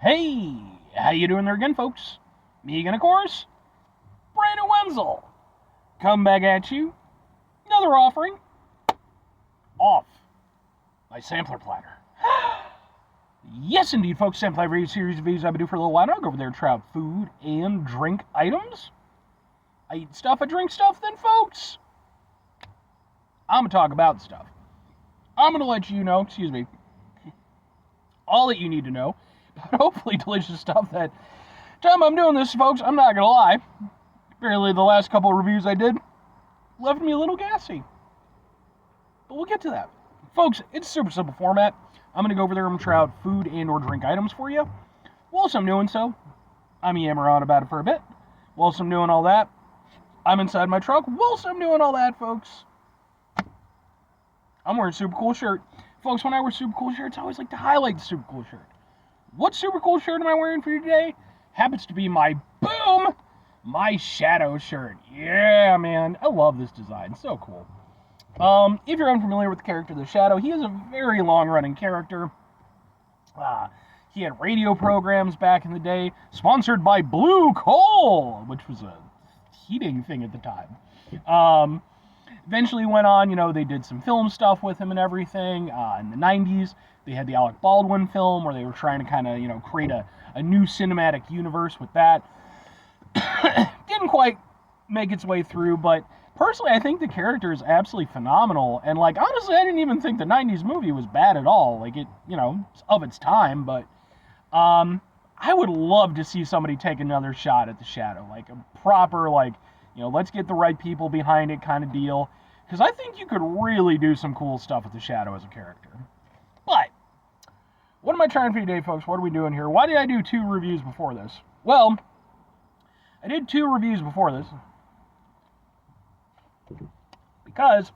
Hey, how you doing there again, folks? Me again, of course, Brandon Wenzel. Come back at you. Another offering off my sampler platter. Yes, indeed, folks. Sampler every series of videos I've been doing for a little while now. Go over there, try out food and drink items. I eat stuff, I drink stuff, then, folks, I'm going to talk about stuff. I'm going to let you know, all that you need to know, but hopefully delicious stuff that time I'm doing this, folks, I'm not going to lie. Apparently, the last couple of reviews I did left me a little gassy. But we'll get to that. Folks, it's a super simple format. I'm going to go over there and try out food and or drink items for you. Whilst I'm doing so, I'm yammering on about it for a bit. Whilst I'm doing all that, I'm inside my truck. Whilst I'm doing all that, folks, I'm wearing a super cool shirt. Folks, when I wear super cool shirts, I always like to highlight the super cool shirt. What super cool shirt am I wearing for you today? Happens to be my Shadow shirt. Yeah, man. I love this design. So cool. If you're unfamiliar with the character the Shadow, he is a very long-running character. He had radio programs back in the day, sponsored by Blue Coal, which was a heating thing at the time. Eventually went on, they did some film stuff with him and everything. In the 90s, they had the Alec Baldwin film where they were trying to kind of, create a new cinematic universe with that. Didn't quite make its way through, but personally, I think the character is absolutely phenomenal. And, honestly, I didn't even think the 90s movie was bad at all. It's of its time, but I would love to see somebody take another shot at the Shadow. Like, a proper, let's get the right people behind it kind of deal. Because I think you could really do some cool stuff with the Shadow as a character. But, what am I trying for today, folks? What are we doing here? Why did I do 2 reviews before this? Well, I did 2 reviews before this because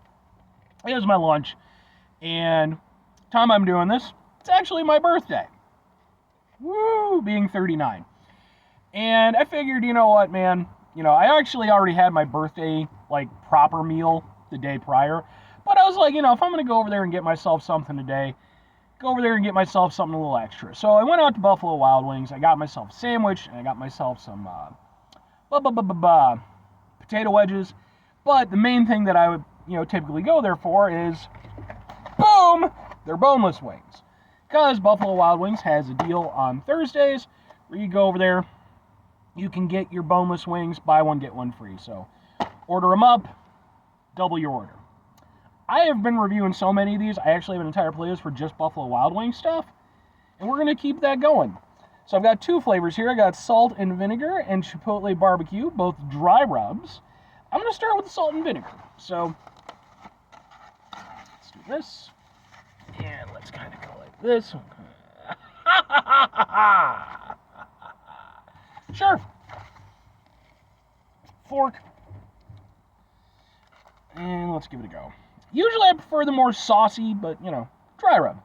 it was my lunch, and time I'm doing this, it's actually my birthday. Woo, being 39. And I figured, you know what, man, I actually already had my birthday, proper meal the day prior, but I was like, if I'm going to go over there and get myself something today, go over there and get myself something a little extra. So I went out to Buffalo Wild Wings, I got myself a sandwich, and I got myself some, potato wedges. But the main thing that I would, typically go there for is, boom, their boneless wings. Because Buffalo Wild Wings has a deal on Thursdays where you go over there, you can get your boneless wings, buy one, get one free. So order them up, double your order. I have been reviewing so many of these, I actually have an entire playlist for just Buffalo Wild Wings stuff, and we're going to keep that going. So I've got 2 flavors here. I got salt and vinegar and chipotle barbecue, both dry rubs. I'm going to start with the salt and vinegar. So let's do this. And let's kind of go like this. Sure. Fork. And let's give it a go. Usually I prefer the more saucy, but, dry rub.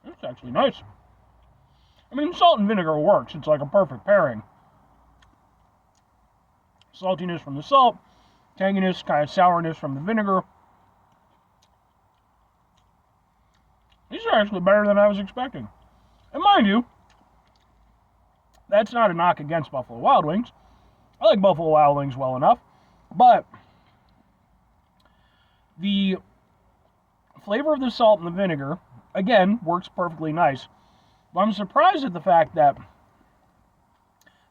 It's actually nice. I mean, salt and vinegar works. It's like a perfect pairing. Saltiness from the salt, tanginess, kind of sourness from the vinegar. These are actually better than I was expecting. And mind you, that's not a knock against Buffalo Wild Wings. I like Buffalo Wild Wings well enough, but the flavor of the salt and the vinegar, again, works perfectly nice. But I'm surprised at the fact that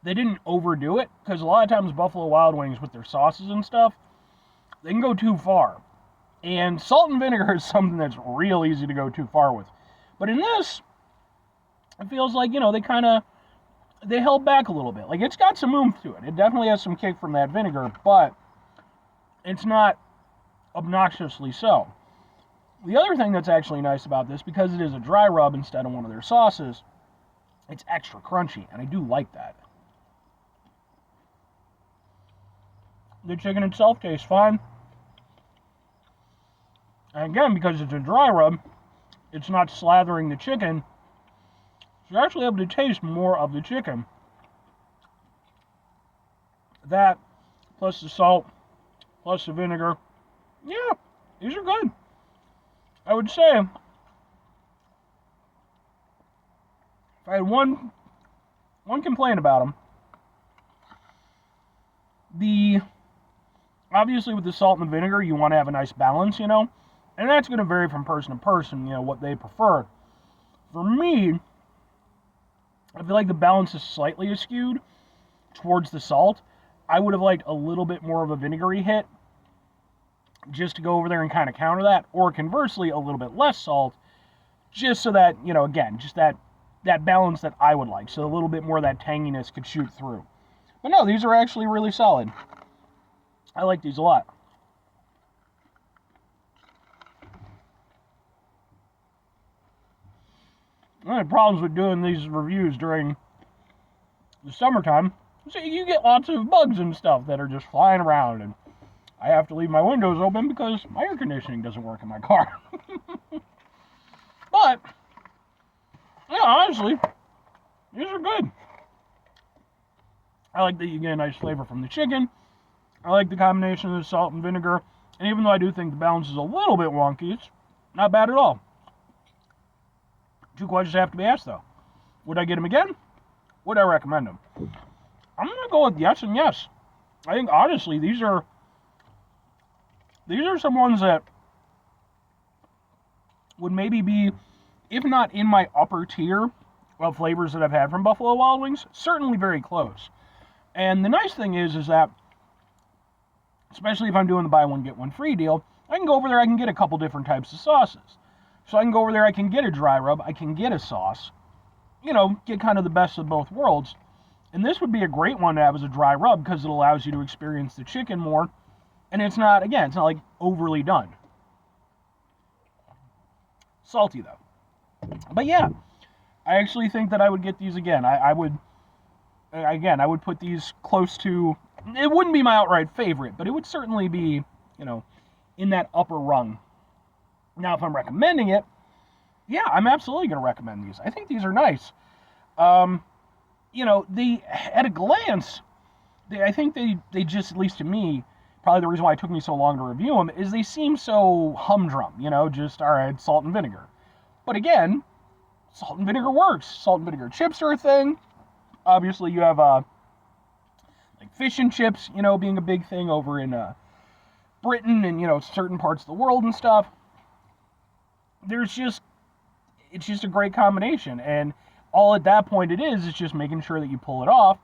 they didn't overdo it, because a lot of times Buffalo Wild Wings with their sauces and stuff, they can go too far. And salt and vinegar is something that's real easy to go too far with. But in this, it feels like, they held back a little bit. Like, it's got some oomph to it. It definitely has some kick from that vinegar, but it's not obnoxiously so. The other thing that's actually nice about this, because it is a dry rub instead of one of their sauces, it's extra crunchy, and I do like that. The chicken itself tastes fine. And again, because it's a dry rub, it's not slathering the chicken. So you're actually able to taste more of the chicken. That, plus the salt, plus the vinegar. Yeah, these are good. I would say, if I had one complaint about them, obviously with the salt and the vinegar, you want to have a nice balance, you know, and that's going to vary from person to person, you know, what they prefer. For me, I feel like the balance is slightly skewed towards the salt. I would have liked a little bit more of a vinegary hit, just to go over there and kind of counter that, or conversely, a little bit less salt, just so that, you know, again, just that balance that I would like, so a little bit more of that tanginess could shoot through. But no, these are actually really solid. I like these a lot. I had problems with doing these reviews during the summertime. So you get lots of bugs and stuff that are just flying around, and I have to leave my windows open because my air conditioning doesn't work in my car. But, yeah, honestly, these are good. I like that you get a nice flavor from the chicken. I like the combination of the salt and vinegar. And even though I do think the balance is a little bit wonky, it's not bad at all. Two questions have to be asked, though. Would I get them again? Would I recommend them? I'm going to go with yes and yes. I think, honestly, these are some ones that would maybe be, if not in my upper tier of flavors that I've had from Buffalo Wild Wings, certainly very close. And the nice thing is that, especially if I'm doing the buy one, get one free deal, I can go over there, I can get a couple different types of sauces. So I can go over there, I can get a dry rub, I can get a sauce, you know, get kind of the best of both worlds. And this would be a great one to have as a dry rub because it allows you to experience the chicken more. And it's not, again, it's not like overly done. Salty though. But yeah, I actually think that I would get these again. I would put these close to, it wouldn't be my outright favorite, but it would certainly be, you know, in that upper rung. Now, if I'm recommending it, yeah, I'm absolutely going to recommend these. I think these are nice. You know, at a glance, I think they just, at least to me, probably the reason why it took me so long to review them, is they seem so humdrum, you know, just, all right, salt and vinegar. But again, salt and vinegar works. Salt and vinegar chips are a thing. Obviously, you have, like fish and chips, you know, being a big thing over in Britain and, you know, certain parts of the world and stuff. It's just a great combination. And all at that point it is just making sure that you pull it off.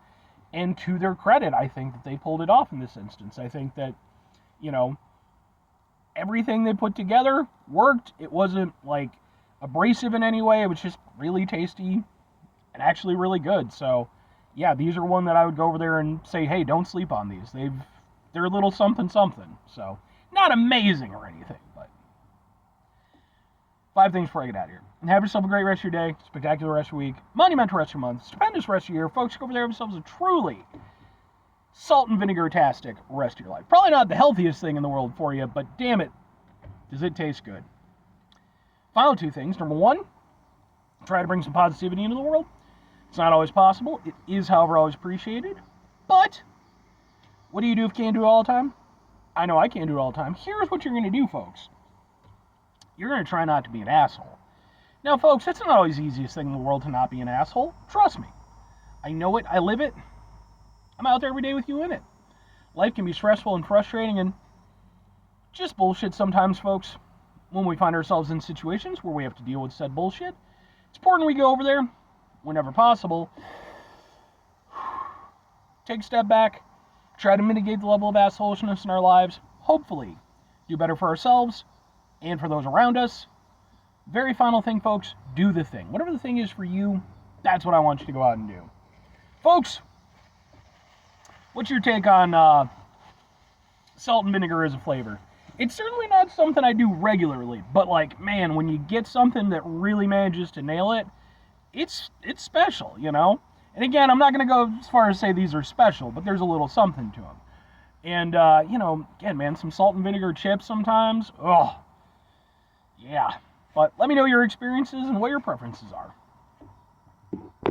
And to their credit, I think that they pulled it off in this instance. I think that, you know, everything they put together worked. It wasn't, like, abrasive in any way. It was just really tasty and actually really good. So, yeah, these are one that I would go over there and say, hey, don't sleep on these. They're a little something. So, not amazing or anything, but 5 things before I get out of here. And have yourself a great rest of your day, spectacular rest of your week, monumental rest of your month, stupendous rest of your year. Folks, go over there and have yourselves a truly salt and vinegar-tastic rest of your life. Probably not the healthiest thing in the world for you, but damn it, does it taste good. Final 2 things. Number 1, try to bring some positivity into the world. It's not always possible. It is, however, always appreciated. But what do you do if you can't do it all the time? I know I can't do it all the time. Here's what you're going to do, folks. You're going to try not to be an asshole. Now, folks, it's not always the easiest thing in the world to not be an asshole. Trust me. I know it. I live it. I'm out there every day with you in it. Life can be stressful and frustrating and just bullshit sometimes, folks. When we find ourselves in situations where we have to deal with said bullshit, it's important we go over there, whenever possible, take a step back, try to mitigate the level of assholishness in our lives, hopefully do better for ourselves and for those around us. Very final thing, folks, do the thing. Whatever the thing is for you, that's what I want you to go out and do. Folks, what's your take on salt and vinegar as a flavor? It's certainly not something I do regularly, but like, man, when you get something that really manages to nail it, it's special, you know? And again, I'm not going to go as far as say these are special, but there's a little something to them. And, you know, again, man, some salt and vinegar chips sometimes, oh, yeah. But let me know your experiences and what your preferences are.